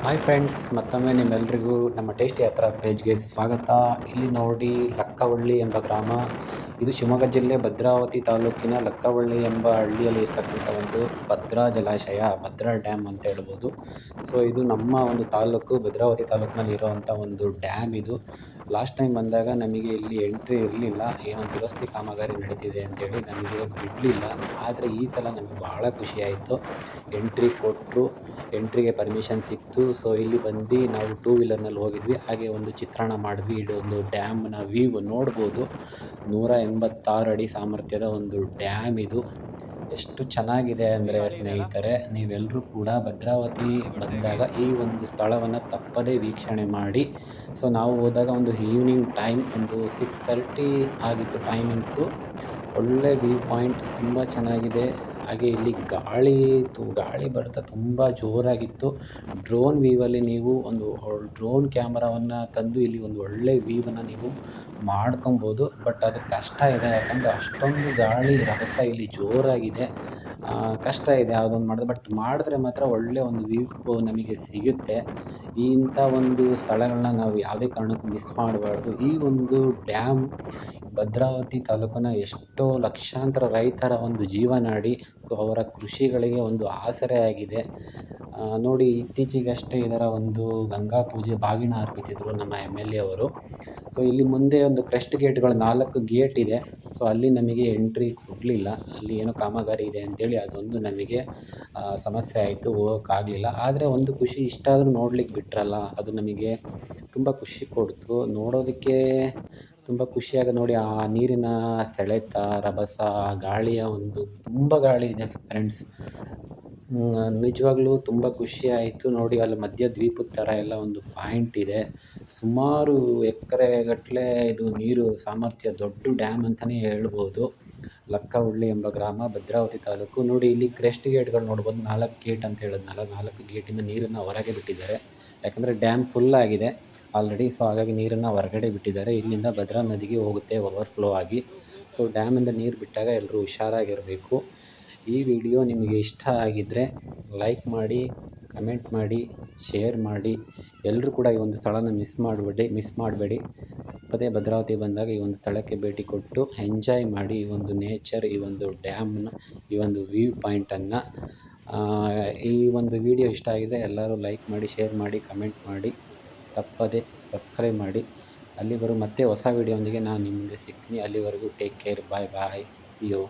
Hi friends, ಮತ್ತೊಮ್ಮೆ ನಿಮ್ಮೆಲ್ಲರಿಗೂ ನಮ್ಮ ಟೇಸ್ಟಿ ಯಾತ್ರಾ ಪೇಜ್ಗೆ ಸ್ವಾಗತ. ಇಲ್ಲಿ ನೋಡಿ ಲಕ್ಕವಳ್ಳಿ ಎಂಬ ಗ್ರಾಮ. ಇದು ಶಿವಮೊಗ್ಗ ಜಿಲ್ಲೆ ಭದ್ರಾವತಿ ತಾಲೂಕಿನ ಲಕ್ಕವಳ್ಳಿ ಎಂಬ ಹಳ್ಳಿಯಲ್ಲಿ ಇರ್ತಕ್ಕಂಥ ಒಂದು ಭದ್ರಾ ಜಲಾಶಯ, ಭದ್ರಾ ಡ್ಯಾಮ್ ಅಂತ ಹೇಳ್ಬೋದು. ಸೊ ಇದು ನಮ್ಮ ಒಂದು ತಾಲೂಕು ಭದ್ರಾವತಿ ತಾಲೂಕಿನಲ್ಲಿ ಇರುವಂಥ ಒಂದು ಡ್ಯಾಮ್ ಇದು. ಲಾಸ್ಟ್ ಟೈಮ್ ಬಂದಾಗ ನಮಗೆ ಇಲ್ಲಿ ಎಂಟ್ರಿ ಇರಲಿಲ್ಲ, ಏನೋ ದುರಸ್ತಿ ಕಾಮಗಾರಿ ನಡೀತಿದೆ ಅಂತೇಳಿ ನಮಗೆ ಬಿಡಲಿಲ್ಲ. ಆದರೆ ಈ ಸಲ ನಮಗೆ ಭಾಳ ಖುಷಿಯಾಯಿತು. ಎಂಟ್ರಿ ಕೊಟ್ಟರು, ಎಂಟ್ರಿಗೆ ಪರ್ಮಿಷನ್ ಸಿಕ್ತು. ಸೊ ಇಲ್ಲಿ ಬಂದು ನಾವು ಟೂ ವೀಲರ್ನಲ್ಲಿ ಹೋಗಿದ್ವಿ. ಹಾಗೆ ಒಂದು ಚಿತ್ರಣ ಮಾಡಿದ್ವಿ. ಇದೊಂದು ಡ್ಯಾಮ್ನ ವ್ಯೂ ನೋಡ್ಬೋದು. 186 ಅಡಿ ಸಾಮರ್ಥ್ಯದ ಒಂದು ಡ್ಯಾಮ್ ಇದು. ಎಷ್ಟು ಚೆನ್ನಾಗಿದೆ ಅಂದರೆ ಸ್ನೇಹಿತರೆ, ನೀವೆಲ್ಲರೂ ಕೂಡ ಭದ್ರಾವತಿ ಬಂದಾಗ ಈ ಒಂದು ಸ್ಥಳವನ್ನು ತಪ್ಪದೇ ವೀಕ್ಷಣೆ ಮಾಡಿ. ಸೊ ನಾವು ಹೋದಾಗ ಒಂದು ಈವ್ನಿಂಗ್ ಟೈಮ್, ಒಂದು 6:30 ಆಗಿತ್ತು ಟೈಮಿಂಗ್ಸು. ಒಳ್ಳೆ ವ್ಯೂ ಪಾಯಿಂಟ್, ತುಂಬ ಚೆನ್ನಾಗಿದೆ. ಹಾಗೆ ಇಲ್ಲಿ ಗಾಳಿ ಬರ್ತಾ ತುಂಬ ಜೋರಾಗಿತ್ತು. ಡ್ರೋನ್ ವ್ಯೂವಲ್ಲಿ ನೀವು ಒಂದು ಡ್ರೋನ್ ಕ್ಯಾಮ್ರಾವನ್ನು ತಂದು ಇಲ್ಲಿ ಒಂದು ಒಳ್ಳೆ ವ್ಯೂವನ್ನು ನೀವು ಮಾಡ್ಕೊಬೋದು. ಬಟ್ ಅದು ಕಷ್ಟ ಇದೆ, ಯಾಕಂದರೆ ಅಷ್ಟೊಂದು ಗಾಳಿ ರಭಸ ಇಲ್ಲಿ ಜೋರಾಗಿದೆ. ಕಷ್ಟ ಇದೆ ಯಾವುದೊಂದು ಮಾಡಿದ್ರೆ, ಬಟ್ ಮಾಡಿದ್ರೆ ಮಾತ್ರ ಒಳ್ಳೆಯ ಒಂದು ವ್ಯೂ ನಮಗೆ ಸಿಗುತ್ತೆ. ಇಂಥ ಒಂದು ಸ್ಥಳಗಳನ್ನ ನಾವು ಯಾವುದೇ ಕಾರಣಕ್ಕೂ ಮಿಸ್ ಮಾಡಬಾರ್ದು. ಈ ಒಂದು ಡ್ಯಾಮ್ ಭದ್ರಾವತಿ ತಾಲೂಕಿನ ಎಷ್ಟೋ ಲಕ್ಷಾಂತರ ರೈತರ ಒಂದು ಜೀವನಾಡಿ, ಅವರ ಕೃಷಿಗಳಿಗೆ ಒಂದು ಆಸರೆಯಾಗಿದೆ. ನೋಡಿ, ಇತ್ತೀಚೆಗಷ್ಟೇ ಇದರ ಒಂದು ಗಂಗಾ ಪೂಜೆ ಬಾಗಿನ ಅರ್ಪಿಸಿದರು ನಮ್ಮ MLA ಅವರು. ಸೊ ಇಲ್ಲಿ ಮುಂದೆ ಒಂದು ಕ್ರೆಸ್ಟ್ ಗೇಟ್ಗಳು 4 ಗೇಟ್ ಇದೆ. ಸೊ ಅಲ್ಲಿ ನಮಗೆ ಎಂಟ್ರಿ ಕೊಡಲಿಲ್ಲ, ಅಲ್ಲಿ ಏನೋ ಕಾಮಗಾರಿ ಇದೆ ಅಂತೇಳಿ ಅದೊಂದು ನಮಗೆ ಸಮಸ್ಯೆ ಆಯಿತು, ಹೋಗೋಕ್ಕಾಗಲಿಲ್ಲ. ಆದರೆ ಒಂದು ಖುಷಿ, ಇಷ್ಟಾದರೂ ನೋಡ್ಲಿಕ್ಕೆ ಬಿಟ್ರಲ್ಲ, ಅದು ನಮಗೆ ತುಂಬ ಖುಷಿ ಕೊಡ್ತು. ನೋಡೋದಕ್ಕೆ ತುಂಬ ಖುಷಿಯಾಗ ನೋಡಿ, ಆ ನೀರಿನ ಸೆಳೆತ, ರಭಸ, ಗಾಳಿಯ ಒಂದು ತುಂಬ ಗಾಳಿ ಇದೆ ಫ್ರೆಂಡ್ಸ್. ನಿಜವಾಗ್ಲೂ ತುಂಬ ಖುಷಿ ಆಯಿತು ನೋಡಿ. ಅಲ್ಲಿ ಮಧ್ಯ ದ್ವೀಪದ ಥರ ಎಲ್ಲ ಒಂದು ಪಾಯಿಂಟ್ ಇದೆ. ಸುಮಾರು ಎಕರೆಗಟ್ಟಲೆ ಇದು ನೀರು ಸಾಮರ್ಥ್ಯ, ದೊಡ್ಡ ಡ್ಯಾಮ್ ಅಂತಲೇ ಹೇಳ್ಬೋದು. ಲಕ್ಕವಳ್ಳಿ ಎಂಬ ಗ್ರಾಮ, ಭದ್ರಾವತಿ ತಾಲೂಕು. ನೋಡಿ, ಇಲ್ಲಿ ಕ್ರೆಸ್ಟ್ ಗೇಟ್ಗಳು ನೋಡ್ಬೋದು. 4 ಗೇಟ್ ಅಂತ ಹೇಳಿದ್ನಲ್ಲ, 4 ಗೇಟಿಂದ ನೀರನ್ನು ಹೊರಗೆ ಬಿಟ್ಟಿದ್ದಾರೆ. ಯಾಕಂದರೆ ಡ್ಯಾಮ್ ಫುಲ್ ಆಗಿದೆ ಆಲ್ರೆಡಿ. ಸೊ ಹಾಗಾಗಿ ನೀರನ್ನು ಹೊರಗಡೆ ಬಿಟ್ಟಿದ್ದಾರೆ. ಇಲ್ಲಿಂದ ಭದ್ರಾ ನದಿಗೆ ಹೋಗುತ್ತೆ ಓವರ್ಫ್ಲೋ ಆಗಿ. ಸೊ ಡ್ಯಾಮಿಂದ ನೀರು ಬಿಟ್ಟಾಗ ಎಲ್ಲರೂ ಹುಷಾರಾಗಿರಬೇಕು. ಈ ವಿಡಿಯೋ ನಿಮಗೆ ಇಷ್ಟ ಆಗಿದ್ದರೆ ಲೈಕ್ ಮಾಡಿ, ಕಮೆಂಟ್ ಮಾಡಿ, ಶೇರ್ ಮಾಡಿ. ಎಲ್ಲರೂ ಕೂಡ ಈ ಒಂದು ಸ್ಥಳನ ಮಿಸ್ ಮಾಡಬೇಡಿ. ತಪ್ಪದೇ ಭದ್ರಾವತಿ ಬಂದಾಗ ಈ ಒಂದು ಸ್ಥಳಕ್ಕೆ ಭೇಟಿ ಕೊಟ್ಟು ಎಂಜಾಯ್ ಮಾಡಿ. ಈ ಒಂದು ನೇಚರ್, ಈ ಒಂದು ಡ್ಯಾಮ್ನ, ಈ ಒಂದು ವ್ಯೂ ಪಾಯಿಂಟನ್ನು. ಈ ಒಂದು ವಿಡಿಯೋ ಇಷ್ಟ ಆಗಿದೆ, ಎಲ್ಲರೂ ಲೈಕ್ ಮಾಡಿ, ಶೇರ್ ಮಾಡಿ, ಕಮೆಂಟ್ ಮಾಡಿ. ತಪ್ಪದೇ ಸಬ್ಸ್ಕ್ರೈಬ್ ಮಾಡಿ. ಅಲ್ಲಿವರೆಗೂ ಮತ್ತೆ ಹೊಸ ವಿಡಿಯೋದೊಂದಿಗೆ ನಾನು ನಿಮ್ಮ ಮುಂದೆ ಸಿಗ್ತೀನಿ. ಅಲ್ಲಿವರೆಗೂ take care, bye bye, see you.